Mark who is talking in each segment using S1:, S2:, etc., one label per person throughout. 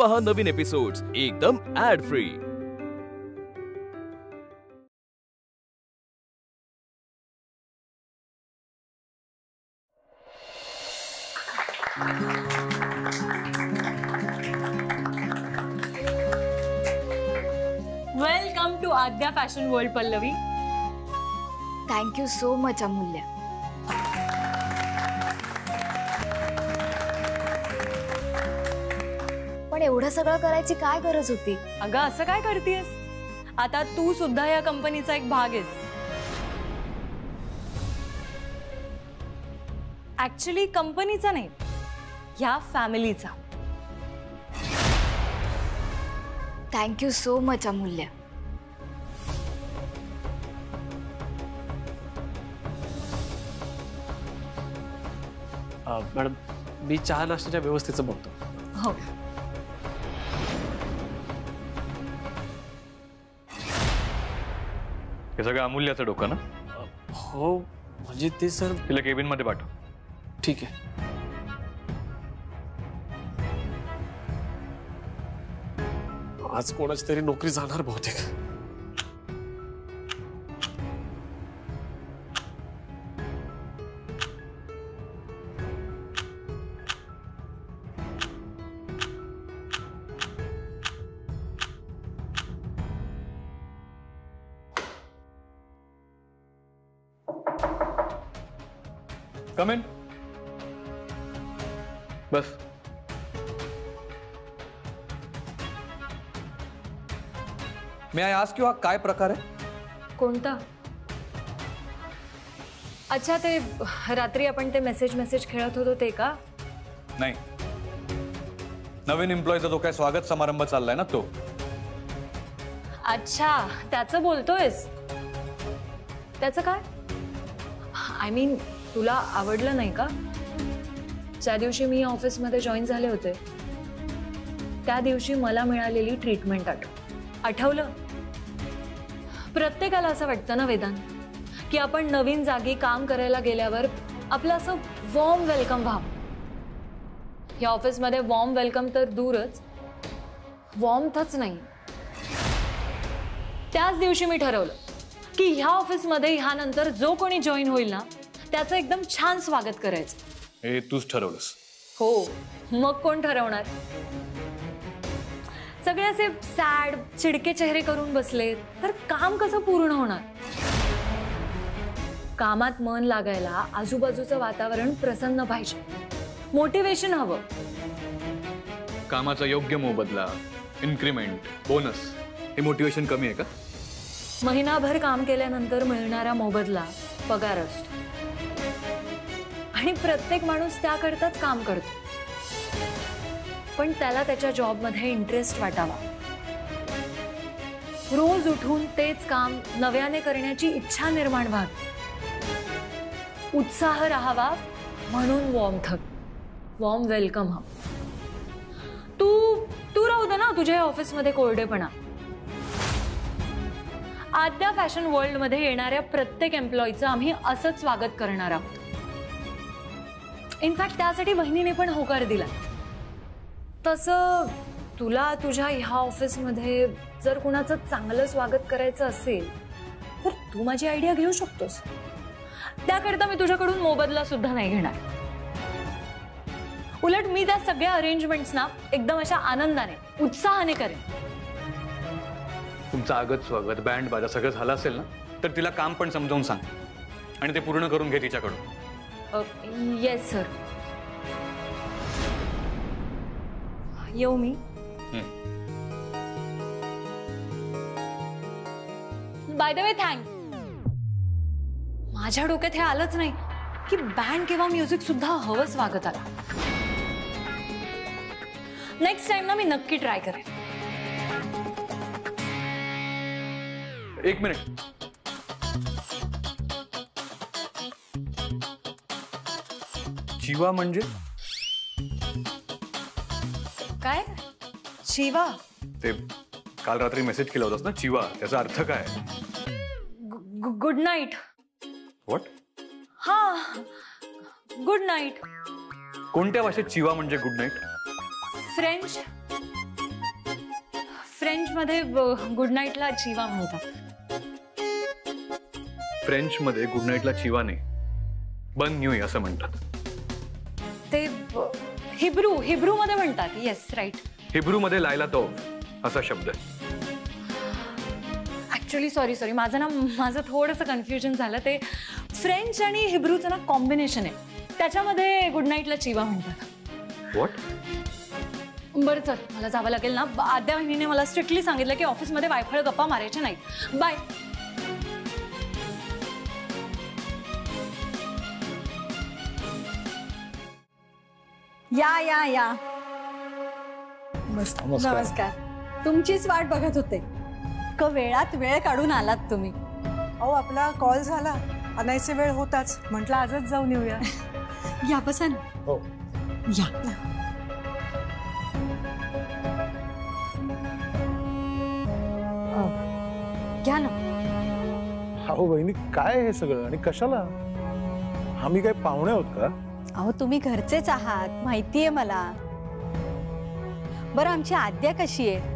S1: पहा नवीन एपिसोड्स एकदम ad free.
S2: Welcome to Aadya fashion world Pallavi.
S3: Thank you so much Amulya. पण एवढं सगळं करायची काय गरज होती?
S2: अगं असं काय करतेस? आता तू सुद्धा या कंपनीचा एक भाग आहेस। ऍक्च्युली कंपनीचा नाही, या फॅमिलीचा।
S3: थँक्यू सो मच अमूल्य।
S4: मॅडम मी चहा नाश्त्याच्या व्यवस्थेचं बघतो।
S2: हो
S5: हे सगळं अमूल्याचं डोकं ना?
S4: हो म्हणजे ते सर।
S5: तिला केबिन मध्ये पाठव।
S4: ठीक आहे। आज कोणाची तरी नोकरी जाणार बहुतेक।
S5: Come in. Bus.
S6: Me ask you हा काय प्रकार आहे?
S2: कोणता? अच्छा ते रात्री आपण ते मेसेज खेळत होतो ते का?
S6: नाही, नवीन एम्प्लॉईचा जो काय स्वागत समारंभ चाललाय ना तो।
S2: अच्छा त्याचं बोलतोयस? त्याचं काय? आय मीन तुला आवडलं नाही का? ज्या दिवशी मी ऑफिसमध्ये जॉईन झाले होते त्या दिवशी मला मिळालेली ट्रीटमेंट आठवलं? प्रत्येकाला असं वाटतं ना वेदांत की आपण नवीन जागी काम करायला गेल्यावर आपलं असं वॉर्म वेलकम व्हावं। या ऑफिसमध्ये वॉर्म वेलकम तर दूरच, वॉर्मथच नाही। त्याच दिवशी मी ठरवलं की ह्या ऑफिसमध्ये ह्यानंतर जो कोणी जॉईन होईल ना त्याचं एकदम छान स्वागत करायचं।
S6: हे तूच ठरवलंस?
S2: हो, मग कोण ठरवणार? सगळे असे सॅड चिडके चेहरे करून बसले तर काम कसं पूर्ण होणार? कामात मन लागायला आजूबाजूचं वातावरण प्रसन्न पाहिजे, मोटिवेशन हवं।
S5: कामाचा योग्य मोबदला, इन्क्रीमेंट, बोनस हे मोटिवेशन कमी आहे का?
S2: महिनाभर काम केल्यानंतर मिळणारा मोबदला पगार असतो आणि प्रत्येक माणूस त्याकरताच काम करतो, पण त्याला त्याच्या जॉबमध्ये इंटरेस्ट वाटावा। रोज उठून तेच काम नव्याने करण्याची इच्छा निर्माण व्हावी, उत्साह राहावा, म्हणून वॉर्म वेलकम हा। तू राहू दे ना तुझ्या ऑफिसमध्ये कोरडेपणा। आद्या फॅशन वर्ल्ड मध्ये येणाऱ्या प्रत्येक एम्प्लॉईचं आम्ही असंच स्वागत करणार आहोत। इनफॅक्ट त्यासाठी वहिनीने पण होकार दिला। तसं तुला तुझ्या ह्या ऑफिसमध्ये जर कुणाचं चांगलं स्वागत करायचं असेल तर तू माझी आयडिया घेऊ शकतोस। त्याकरता मी तुझ्याकडून मोबदला सुद्धा नाही घेणार। उलट मी त्या सगळ्या अरेंजमेंट्स ना एकदम अशा आनंदाने उत्साहाने करेन।
S5: तुमचं आगत स्वागत बँड बाजा सगळं झालं असेल ना तर तिला काम पण समजावून सांग आणि ते पूर्ण करून घे तिच्याकडून।
S2: Yes sir. येऊ मी? By the way thanks. माझ्या डोक्यात हे आलंच नाही की बँड किंवा म्युझिक सुद्धा हवं स्वागताला। नेक्स्ट टाइम ना मी नक्की ट्राय करेन।
S5: एक मिनिट,
S6: जीवा म्हणजे
S2: काय? शिवा?
S5: ते काल रात्री मेसेज केला होतास ना चिवा, त्याचा अर्थ काय?
S2: Good night.
S5: व्हॉट?
S2: हा, गुड नाईट।
S5: कोणत्या भाषेत चिवा म्हणजे गुड नाईट?
S2: फ्रेंच। मध्ये गुड नाईटला चिवा म्हणतात.
S5: फ्रेंच मध्ये गुड नाईटला चिवा नाही, बन न्यूई असं म्हणतात.
S2: ते हिब्रू मध्ये म्हणतात. Yes right.
S5: हिब्रू मध्ये लायला तो असा शब्द आहे.
S2: ऍक्च्युली सॉरी माझं थोडंसं कन्फ्युजन झालं. ते फ्रेंच आणि हिब्रूचं ना कॉम्बिनेशन आहे, त्याच्यामध्ये गुड नाईटला चिवा म्हणतात.
S5: व्हॉट?
S2: बरं चल, मला जावं लागेल ना. आद्या बहिणीने मला स्ट्रिक्टली सांगितलं की ऑफिसमध्ये वायफळ गप्पा मारायच्या नाहीत. बाय.
S7: या या या. नमस्कार. तुमचीच वाट बघत होते. वेळात वेळ काढून आलात तुम्ही.
S8: अहो आपला कॉल झाला, आणायचे वेळ होताच, म्हटलं आजच जाऊन येऊया.
S7: या बसा ना.
S4: हो.
S7: या. घ्या ना.
S9: अहो बहिणी, काय हे सगळं आणि कशाला? आम्ही काय पाहुणे आहोत का?
S7: अहो तुम्ही घरचेच आहात, माहितीये मला. बरं आमची आद्या कशी आहे?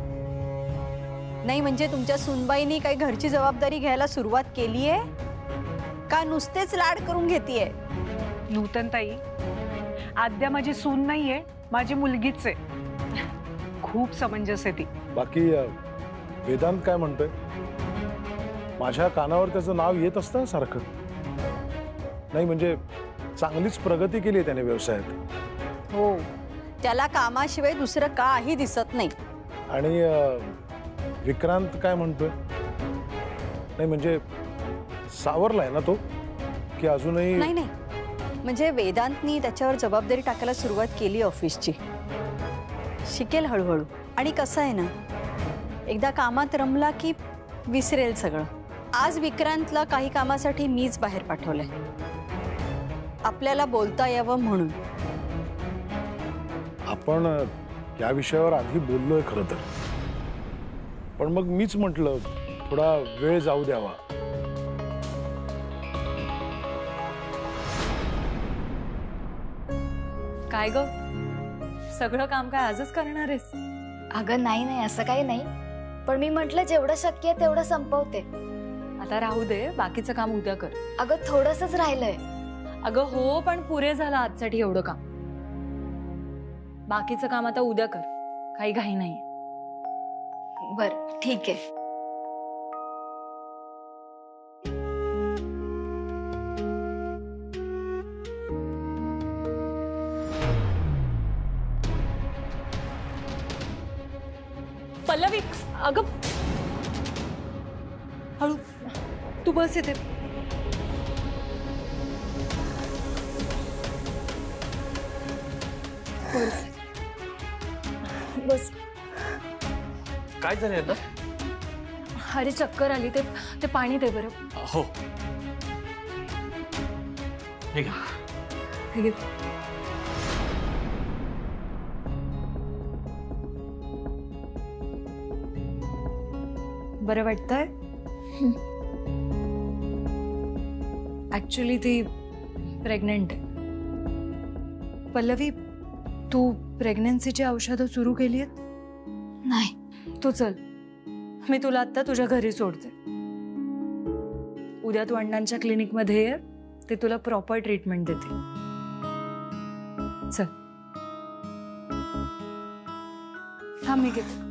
S7: नाही म्हणजे तुमच्या सुनबाईंनी काही घरची जबाबदारी घ्यायला सुरुवात केलीये का नुसतेच लाड करून घेतीये?
S8: नूतनताई, आद्या माझी सून नाहीये, माझी मुलगीच आहे. खूप समंजस आहे ती.
S9: बाकी वेदांत काय म्हणतोय? माझ्या कानावर त्याचं नाव येत असतं सारखं. नाही म्हणजे चांगलीच प्रगती केली त्याने व्यवसायात.
S7: हो, त्याला कामाशिवाय दुसरं काही दिसत नाही.
S9: आणि विक्रांत काय म्हणतोय? नाही म्हणजे सावरलाय ना तो, की अजूनही?
S7: नाही नाही, म्हणजे वेदांतनी त्याच्यावर जबाबदारी टाकायला सुरुवात केली ऑफिसची. शिकेल हळूहळू. आणि कसं आहे ना, एकदा कामात रमला की विसरेल सगळं. आज विक्रांतला काही कामासाठी मीच बाहेर पाठवलंय, आपल्याला बोलता यावं म्हणून.
S9: आपण या विषयावर आधी बोललोय खरं तर, पण मग मीच म्हटलं थोडा वेळ जाऊ द्यावा.
S2: काय ग, सगळं काम काय आजच करणार आहेस?
S3: अगं नाही असं काही नाही, पण मी म्हटलं जेवढं शक्य आहे तेवढं संपवते.
S2: आता राहू दे, बाकीचं काम उद्या कर.
S3: अगं थोडंसंच राहिलंय.
S2: अगं हो, पण पुरे झालं आजसाठी एवढं काम. बाकीचं काम आता उद्या कर, काही घाई नाही.
S3: बरं ठीक आहे.
S2: पल्लवी, अगं हळू, तू बस येते. बस.
S1: काय झालं आता?
S2: अरे चक्कर आली, ते पाणी दे बरं.
S1: हो. हे घ्या.
S2: हे घे. बरं वाटतंय? ऍक्च्युली ती प्रेग्नेंट आहे. पल्लवी, तू प्रेग्नन्सीची औषधं सुरू केली आहेत?
S3: नाही.
S2: तू चल, मी तुला आत्ता तुझ्या घरी सोडते. उद्या तू अण्णांच्या क्लिनिकमध्ये ये, ते तुला प्रॉपर ट्रीटमेंट देते. चल. थांब, मी घेते.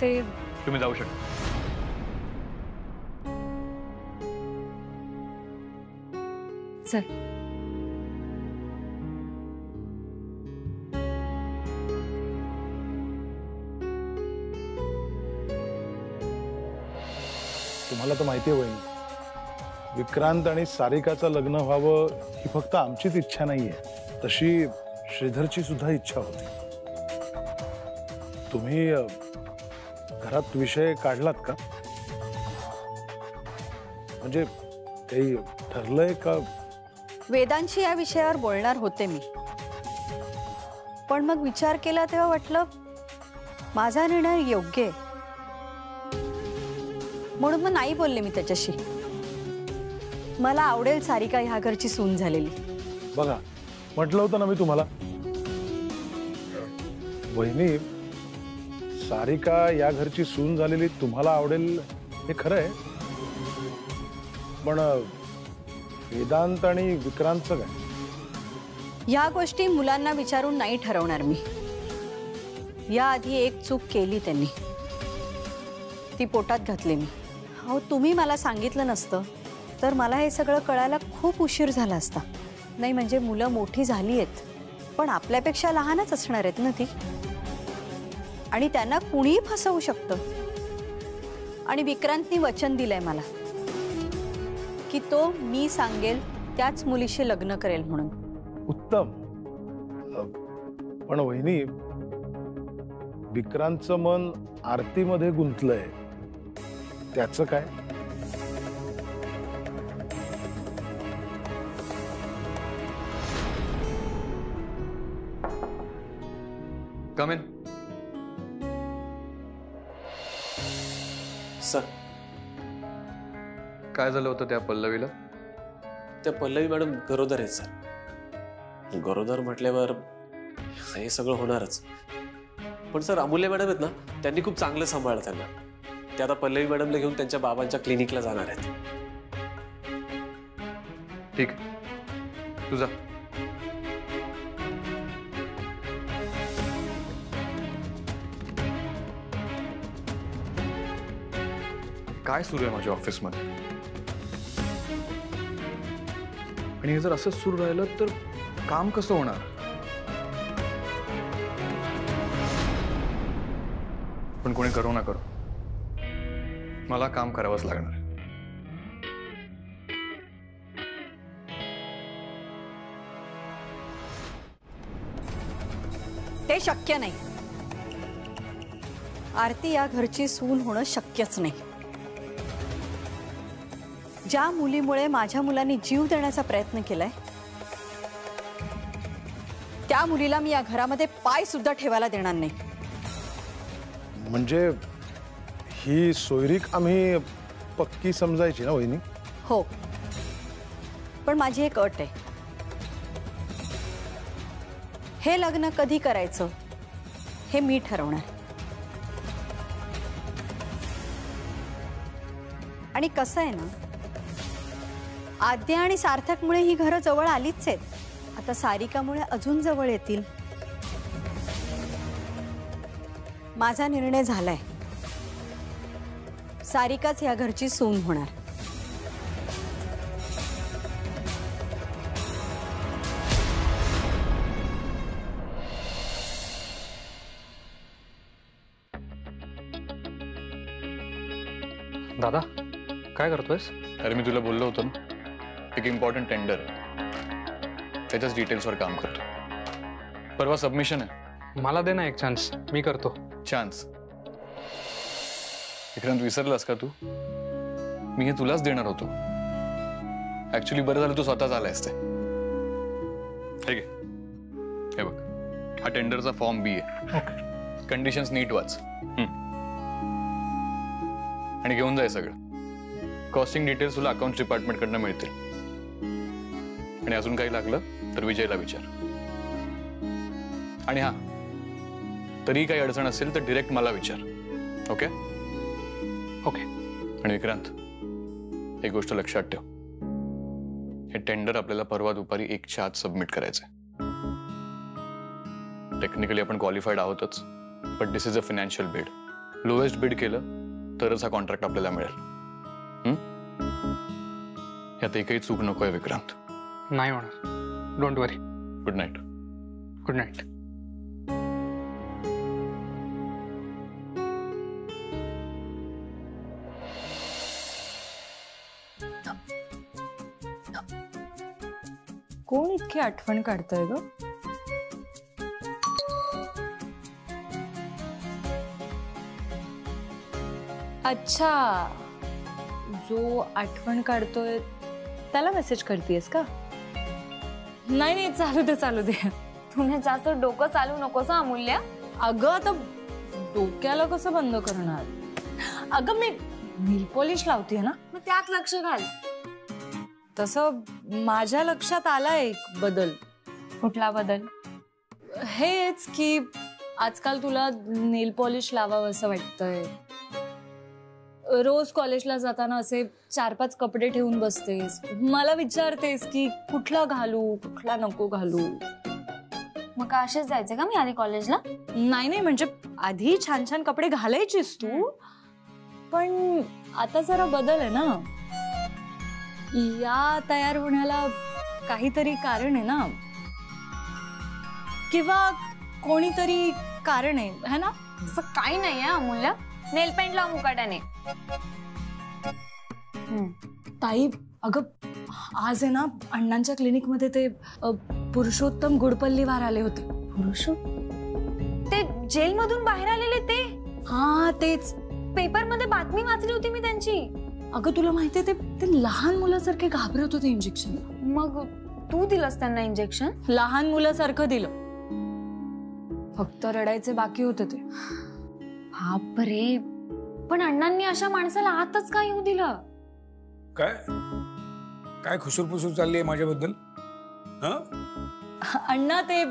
S2: ते
S5: तुम्ही जाऊ शकता.
S2: चल.
S9: तुम्हाला तर माहिती आहे वहिनी, विक्रांत आणि सारिकाचं लग्न व्हावं ही फक्त आमचीच इच्छा नाहीये, तशी श्रीधरची सुद्धा इच्छा होती. तुम्ही घरात विषय काढलात का? म्हणजे काही ठरलंय का?
S7: वेदांशी या विषयावर बोलणार होते मी, पण मग विचार केला तेव्हा वाटलं माझा निर्णय योग्य आहे, म्हणून मग नाही बोलले मी त्याच्याशी. मला आवडेल सारिका ह्या घरची सून झालेली.
S9: बघा, म्हटलं होतं ना मी तुम्हाला, वहिनी, सारिका या घरची सून झालेली तुम्हाला आवडेल हे खरं आहे, पण वेदांत आणि विक्रांतचं काय?
S7: ह्या गोष्टी मुलांना विचारून नाही ठरवणार मी. याआधी एक चूक केली त्यांनी, ती पोटात घातली मी. अहो, तुम्ही मला सांगितलं नसतं तर मला हे सगळं कळायला खूप उशीर झाला असता. नाही म्हणजे मुलं मोठी झाली आहेत, पण आपल्यापेक्षा लहानच असणार आहेत ना ती, आणि त्यांना कुणीही फसवू शकतं. आणि विक्रांतनी वचन दिलंय मला की तो मी सांगेल त्याच मुलीशी लग्न करेल म्हणून.
S9: उत्तम. पण वहिनी, विक्रांतचं मन आरतीमध्ये गुंतलंय, त्याचं काय?
S5: कम इन.
S4: सर,
S5: काय झालं होतं त्या पल्लवीला?
S4: त्या पल्लवी मॅडम गरोदर आहेत सर. गरोदर म्हटल्यावर हे सगळं होणारच. पण सर, अमूल्य मॅडम आहेत ना, त्यांनी खूप चांगलं सांभाळलं त्यांना. ते आता पल्लवी मॅडमला घेऊन त्यांच्या बाबांच्या क्लिनिकला जाणार आहेत.
S5: ठीक, तुझा. काय सुरू आहे माझ्या ऑफिसमध्ये? आणि हे जर असंच सुरू राहिलं तर काम कसं होणार? पण कोणी करो ना करो, मला काम करावंच लागणार.
S7: ते शक्य नाही. आरती या घरची सून होणं शक्यच नाही. ज्या मुलीमुळे माझ्या मुलांनी जीव देण्याचा प्रयत्न केलाय, त्या मुलीला मी या घरामध्ये पाय सुद्धा ठेवायला देणार नाही.
S9: म्हणजे ही सोयरीक आम्ही पक्की समजायची ना वहिनी?
S7: हो, पण माझी एक अट आहे. हे लग्न कधी करायचं हे मी ठरवणार. आणि कसं आहे ना, आद्या आणि सार्थकमुळे ही घरं जवळ आलीच आहेत. आता सारिकामुळे अजून जवळ येतील. माझा निर्णय झालाय, सारिकाच या घरची सून होणार.
S6: दादा, काय करतोयस?
S5: अरे, मी तुला बोललो होतो ना, एक इम्पॉर्टंट टेंडर आहे, त्याच्याच डिटेल्सवर काम करतो. परवा सबमिशन आहे.
S6: मला दे ना एक चान्स, मी करतो.
S5: चान्स? विक्रांत, विसरलास का तू? मी हे तुलाच देणार होतो. ऍक्च्युली बरं झालं तू स्वतःच आलायस ते. ठीक आहे, हे बघ, हा टेंडरचा फॉर्म बी आहे. कंडिशन्स नीट वाच आणि घेऊन जाय सगळं. कॉस्टिंग डिटेल्स तुला अकाउंट डिपार्टमेंट कडनं मिळतील. आणि अजून काही लागलं तर विजयला विचार. आणि हा, तरी काही अडचण असेल तर डिरेक्ट मला विचार. Okay
S6: okay.
S5: आणि विक्रांत, एक गोष्ट लक्षात ठेव, हे टेंडर आपल्याला परवा दुपारी 1च्या आत सबमिट करायचंय. टेक्निकली आपण क्वालिफाईड आहोतच, but this is a financial bid. Lowest bid केलं तरच हा कॉन्ट्रॅक्ट आपल्याला मिळेल. यात एकही चूक नकोय विक्रांत.
S6: नाही होणार, don't worry.
S5: Good night.
S6: Good night.
S2: कोण इतकी आठवण काढतंय ग? अच्छा, जो आठवण काढतोय त्याला मेसेज करतेस का? नाही नाही, चालू दे चालू दे.
S3: तुला जास्त डोकं चालू नकोस हं, अमूल्य.
S2: अगं आता डोक्याला कसं बंद करणार? अगं मी नील पॉलिश लावते ना,
S3: मग त्यात लक्ष घाल.
S2: तसं माझ्या लक्षात आलाय एक बदल.
S3: कुठला बदल?
S2: हेच की आजकाल तुला नेल पॉलिश लावावं असं वाटतंय. रोज कॉलेजला जाताना असे 4-5 कपडे ठेवून बसतेस, मला विचारतेस की कुठला घालू कुठला नको घालू.
S3: मग का असेच जायचे का मी आधी कॉलेजला?
S2: नाही म्हणजे आधी छान छान कपडे घालायचीस तू, पण आता जरा बदल आहे ना. या तयार होण्याला काहीतरी कारण आहे ना, किंवा कोणीतरी कारण आहे है ना?
S3: असं काही नाही आहे अमूल्य. नेल पेंट लाव मुकाट्याने.
S2: ताई अगं आज आहे ना अण्णांच्या क्लिनिक मध्ये ते पुरुषोत्तम गुडपल्लीवार आले होते.
S3: ते जेल मधून बाहेर आलेले ते?
S2: हा तेच.
S3: पेपर मध्ये बातमी वाचली होती मी त्यांची.
S2: अगं तुला माहितीये ते लहान मुलासारखे घाबरत होते इंजेक्शन.
S3: मग तू दिलंस त्यांना इंजेक्शन?
S2: लहान मुलासारखं दिलं, फक्त रडायचे बाकी होते ते.
S3: बापरे, पण अण्णांनी अशा माणसाला आतच का येऊ दिलं?
S10: काय काय खुसूरपुसूर चालली आहे माझ्याबद्दल?
S2: अण्णा ते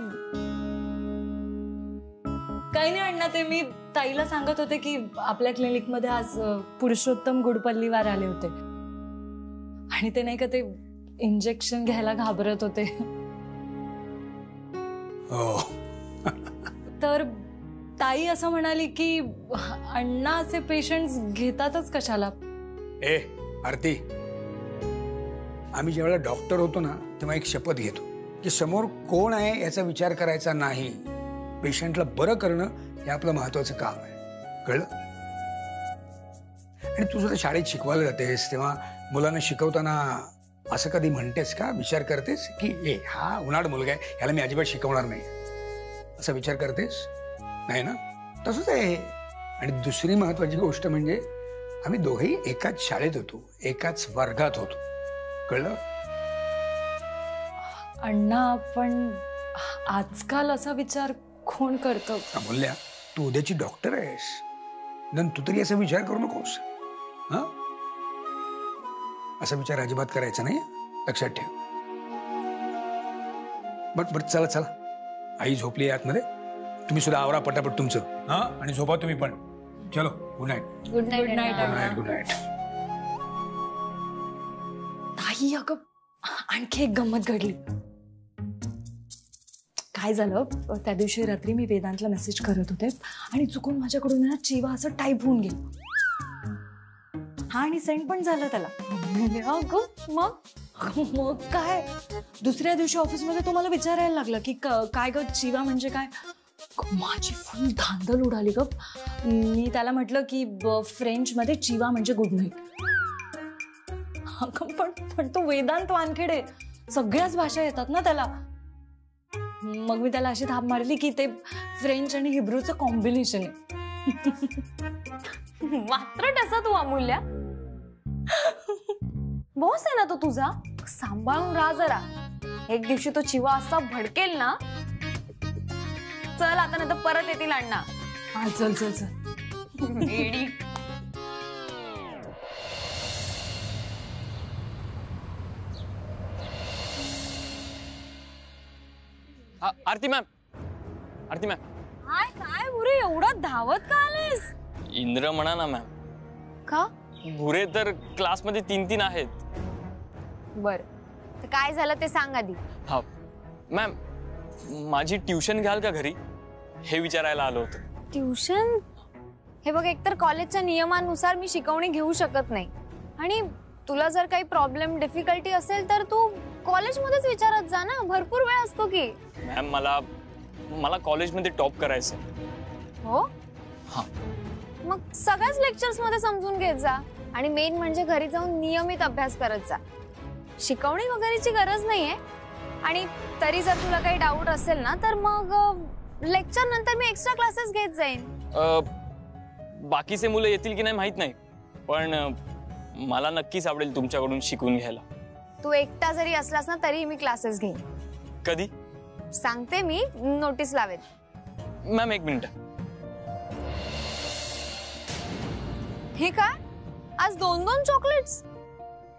S2: काही नाही अण्णा, ते मी ताईला सांगत होते की आपल्या क्लिनिक मध्ये आज पुरुषोत्तम गुडपल्लीवार आले होते आणि ते नाही का ते इंजेक्शन घ्यायला घाबरत होते. तर ताई असं म्हणाली की अण्णा असे पेशंट्स घेतातच कशाला.
S10: ए आरती, आम्ही ज्यावेळेला डॉक्टर होतो ना तेव्हा एक शपथ घेतो की समोर कोण आहे याचा विचार करायचा नाही. पेशंटला बरं करणं हे आपलं महत्वाचं काम आहे, कळलं? आणि तू सुद्धा शाळेत शिकवायला जातेस तेव्हा मुलांना शिकवताना असं कधी म्हणतेस का, विचार करतेस की ए हा उन्हाळ मुलगा आहे, ह्याला मी अजिबात शिकवणार नाही, असा विचार करतेस? नाही ना? तसंच आहे. आणि दुसरी महत्वाची गोष्ट म्हणजे आम्ही दोघेही एकाच शाळेत होतो, एकाच वर्गात होतो, कळलं?
S2: अण्णा पण आजकाल असा विचार कोण करतं?
S10: अमूल्या, तू उद्याची डॉक्टर आहेस, नन तू तरी असा विचार करू नकोस. हा, असा विचार अजिबात करायचा नाही, लक्षात ठेव. बट चला चला, आई झोपली आहे आतमध्ये, तुम्ही सुद्धा आवरा पटापट तुमचं. हा, आणि झोपा तुम्ही पण. चलो, good night.
S3: Good night.
S10: Good night. Good night.
S2: ताई अगं आणखी एक गंमत घडली. काय झालं, त्या दिवशी रात्री मी वेदांतला मेसेज करत होते आणि चुकून माझ्याकडून ना चिवा असं टाईप होऊन गेलं. हा, आणि सेंड पण झालं त्याला. मग काय दुसऱ्या दिवशी ऑफिसमध्ये तो मला विचारायला लागला की काय ग चिवा म्हणजे काय. माझी फुल धांदल उडाली ग. मी त्याला म्हटलं की फ्रेंच मध्ये चिवा म्हणजे गुड नाईट. पण तो वेदांत वानखेडे, सगळ्याच भाषा येतात ना त्याला. मग मी त्याला अशी थाप मारली की ते फ्रेंच आणि हिब्रूचं कॉम्बिनेशन आहे.
S3: मात्र तसा तू अमूल्या, बॉस आहे ना तो तुझा, सांभाळून राहा जरा. एक दिवशी तो चिवा असा भडकेल ना. चल आता नाही तर परत येतील अण्णा.
S2: हा चल चल चल.
S3: येडी.
S1: आरती मॅम, आरती मॅम.
S3: काय काय बुरे, एवढा धावत का आलेस?
S1: इंद्र म्हणा ना मॅम.
S3: का?
S1: भुरे तर क्लासमध्ये 3-3 आहेत.
S3: बर, तर काय झालं ते सांग आधी.
S1: हा मॅम, माझी ट्युशन घ्याल का घरी हे विचारायला आलो होतो.
S3: ट्युशन? हे बघ, एकतर कॉलेजच्या नियमानुसार मी शिकवणी घेऊ शकत नाही, आणि तुला जर काही प्रॉब्लेम डिफिकल्टी असेल तर तू कॉलेजमध्येच विचारत जा ना, भरपूर वेळ असतो की.
S1: मॅम मला कॉलेजमध्ये टॉप करायचं.
S3: हो?
S1: हा.
S3: मग सगळ्याच लेक्चर्स मध्ये समजून घेत जा, आणि मेन म्हणजे घरी जाऊन नियमित अभ्यास करत जा. शिकवणी वगैरेची गरज नाहीये, आणि तरी जर तुला काही डाऊट असेल ना तर मग लेक्चर नंतर मी एक्स्ट्रा क्लासेस घेत जाईन.
S1: बाकीचे मुलं येतील की नाही माहित नाही, पण मला नक्कीच आवडेल तुमच्याकडून शिकून घ्यायला.
S3: तू एकटा जरी असलास ना तरी मी क्लासेस घेईन.
S1: कधी?
S3: सांगते मी, नोटीस लावेल.
S1: मॅम एक मिनिट.
S3: हे काय, आज 2-2 चॉकलेट्स?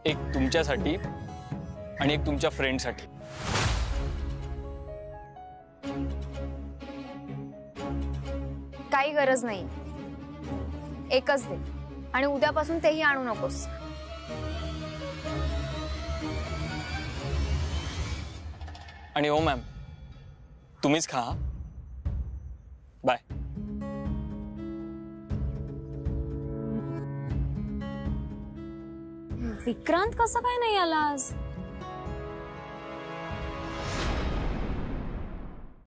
S1: एक तुमच्यासाठी आणि एक तुमच्या फ्रेंडसाठी.
S3: काही गरज नाही, एकच दे आणि उद्यापासून तेही आणू नकोस.
S1: आणि हो मॅम, तुम्हीच खा. बाय.
S3: विक्रांत कसा काय नाही आला आज?